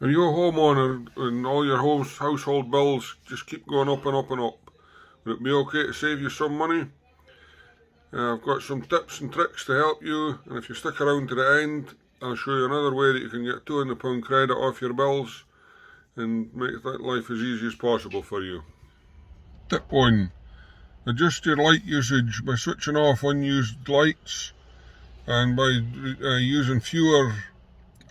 Are you a homeowner and all your household bills just keep going up and up and up? Would it be okay to save you some money? I've got some tips and tricks to help you, and if you stick around to the end, I'll show you another way that you can get £200 credit off your bills and make that life as easy as possible for you. Tip 1. Adjust your light usage by switching off unused lights and by using fewer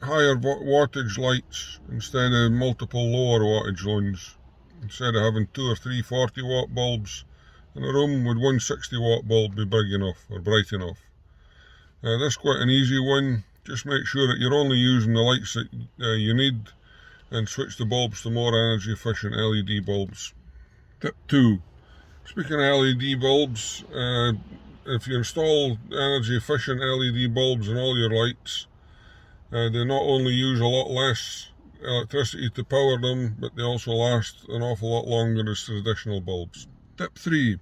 higher wattage lights instead of multiple lower wattage ones. Instead of having 2 or 3 40-watt bulbs in a room, would one 60-watt bulb be big enough or bright enough? This is quite an easy one. Just make sure that you're only using the lights that you need and switch the bulbs to more energy efficient LED bulbs. Tip 2. Speaking of LED bulbs, if you install energy efficient LED bulbs in all your lights, they not only use a lot less electricity to power them, but they also last an awful lot longer as traditional bulbs. Tip 3.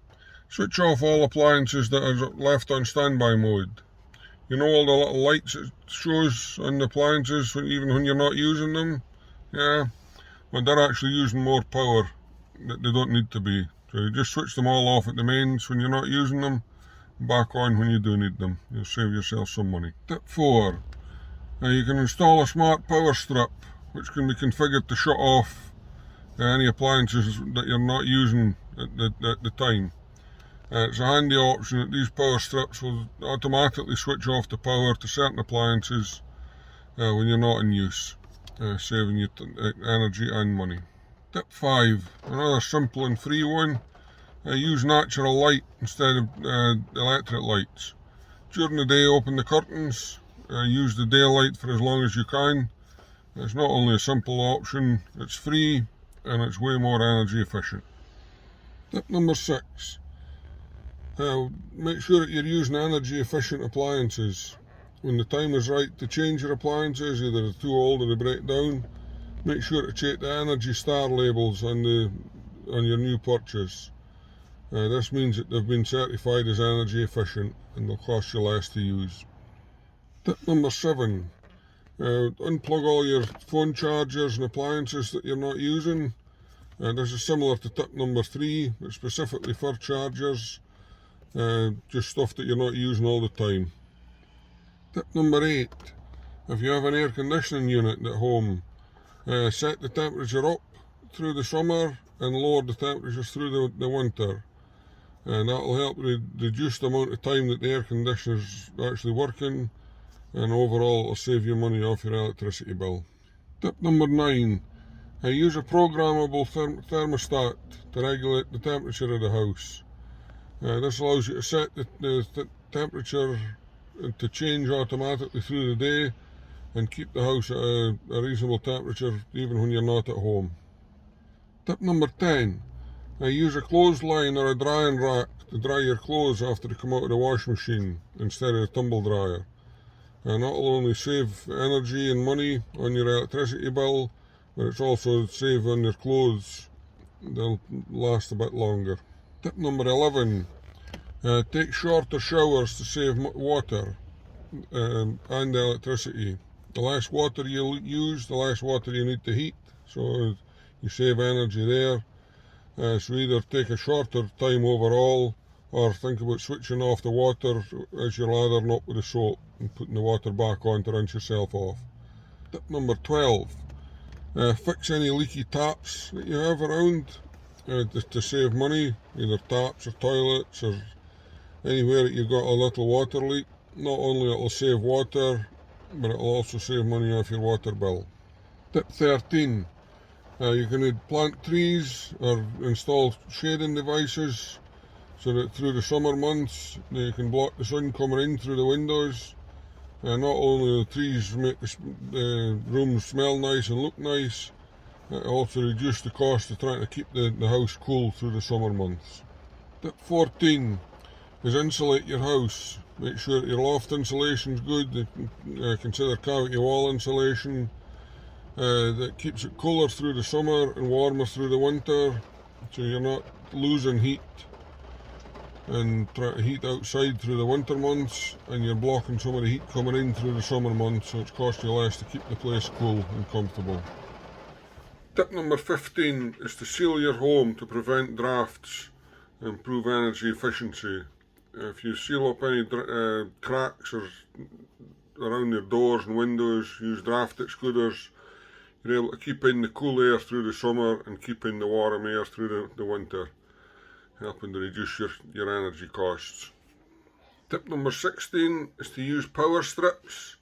Switch off all appliances that are left on standby mode. You know all the little lights it shows on the appliances even when you're not using them? Yeah, but they're actually using more power that they don't need to be. So you just switch them all off at the mains when you're not using them, back on when you do need them. You'll save yourself some money. Tip 4. You can install a smart power strip which can be configured to shut off any appliances that you're not using at the time. It's a handy option that these power strips will automatically switch off the power to certain appliances when you're not in use, saving you energy and money. Tip 5. Another simple and free one. Use natural light instead of electric lights. During the day, open the curtains. Use the daylight for as long as you can. It's not only a simple option, it's free and it's way more energy efficient. Tip number 6. Make sure that you're using energy efficient appliances. When the time is right to change your appliances, either they're too old or they break down, make sure to check the Energy Star labels on your new purchase. This means that they've been certified as energy efficient and they'll cost you less to use. Tip number 7. Unplug all your phone chargers and appliances that you're not using. This is similar to tip number 3, but specifically for chargers. Just stuff that you're not using all the time. Tip number 8. If you have an air conditioning unit at home, set the temperature up through the summer and lower the temperatures through the winter. And that will help reduce the amount of time that the air conditioner is actually working, and overall it'll save you money off your electricity bill. Tip number 9. Use a programmable thermostat to regulate the temperature of the house. This allows you to set the temperature to change automatically through the day and keep the house at a reasonable temperature even when you're not at home. Tip number 10. Use a clothesline or a drying rack to dry your clothes after they come out of the washing machine instead of a tumble dryer. And that will only save energy and money on your electricity bill, but it's also save on your clothes. They'll last a bit longer. Tip number 11. Take shorter showers to save water and electricity. The less water you use, the less water you need to heat, so you save energy there. So either take a shorter time overall, or think about switching off the water as you're lathering up with the soap and putting the water back on to rinse yourself off. Tip number 12. Fix any leaky taps that you have around to save money, either taps or toilets or anywhere that you've got a little water leak. Not only it will save water, but it will also save money off your water bill. Tip 13. You can plant trees or install shading devices so that through the summer months you can block the sun coming in through the windows. Not only the trees make the rooms smell nice and look nice, it also reduce the cost of trying to keep the house cool through the summer months. Tip 14 is insulate your house. Make sure that your loft insulation is good. Consider cavity wall insulation. That keeps it cooler through the summer and warmer through the winter, so you're not losing heat and try to heat outside through the winter months, and you're blocking some of the heat coming in through the summer months, so it's cost you less to keep the place cool and comfortable. Tip number 15 is to seal your home to prevent drafts and improve energy efficiency. If you seal up any cracks or around your doors and windows, use draft excluders, you're able to keep in the cool air through the summer and keep in the warm air through the winter, helping to reduce your energy costs. Tip number 16 is to use power strips.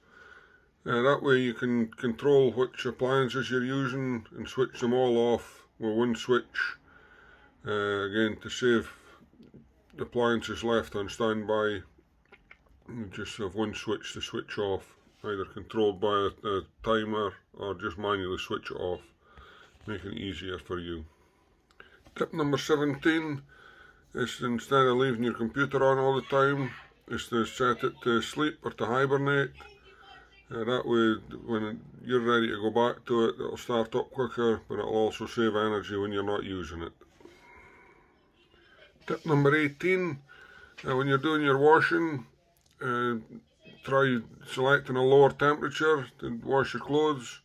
That way you can control which appliances you're using and switch them all off with one switch. Again, to save the appliances left on standby, you just have one switch to switch off, either controlled by a timer or just manually switch it off, making it easier for you. Tip number 17 is, instead of leaving your computer on all the time, is to set it to sleep or to hibernate. That way, when you're ready to go back to it, it'll start up quicker, but it'll also save energy when you're not using it. Tip number 18, when you're doing your washing, try selecting a lower temperature to wash your clothes.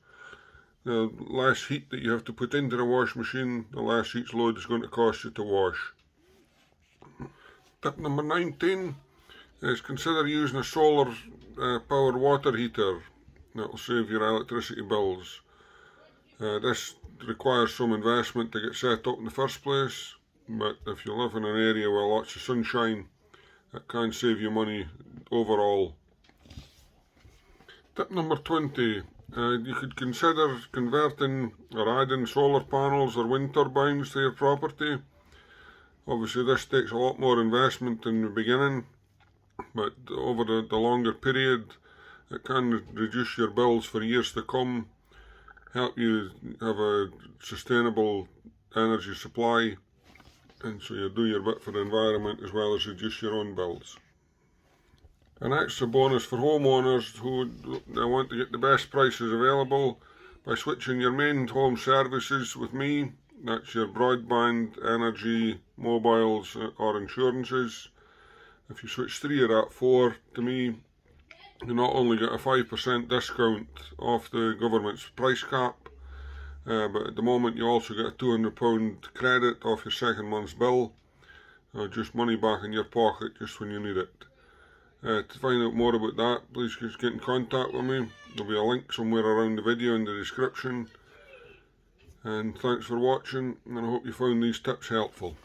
The less heat that you have to put into the wash machine, the less each load is going to cost you to wash. Tip number 19 is consider using a solar powered water heater. That will save your electricity bills. This requires some investment to get set up in the first place, but if you live in an area with lots of sunshine, it can save you money overall. Tip number 20, you could consider converting or adding solar panels or wind turbines to your property. Obviously this takes a lot more investment in the beginning, but over the longer period it can reduce your bills for years to come, help you have a sustainable energy supply, and so you do your bit for the environment as well as reduce your own bills. An extra bonus for homeowners who want to get the best prices available by switching your main home services with me. That's your broadband, energy, mobiles or insurances. If you switch 3 of that 4 to me, you not only get a 5% discount off the government's price cap, but at the moment you also get a £200 credit off your second month's bill. Just money back in your pocket just when you need it. To find out more about that, please just get in contact with me. There'll be a link somewhere around the video in the description. And thanks for watching, and I hope you found these tips helpful.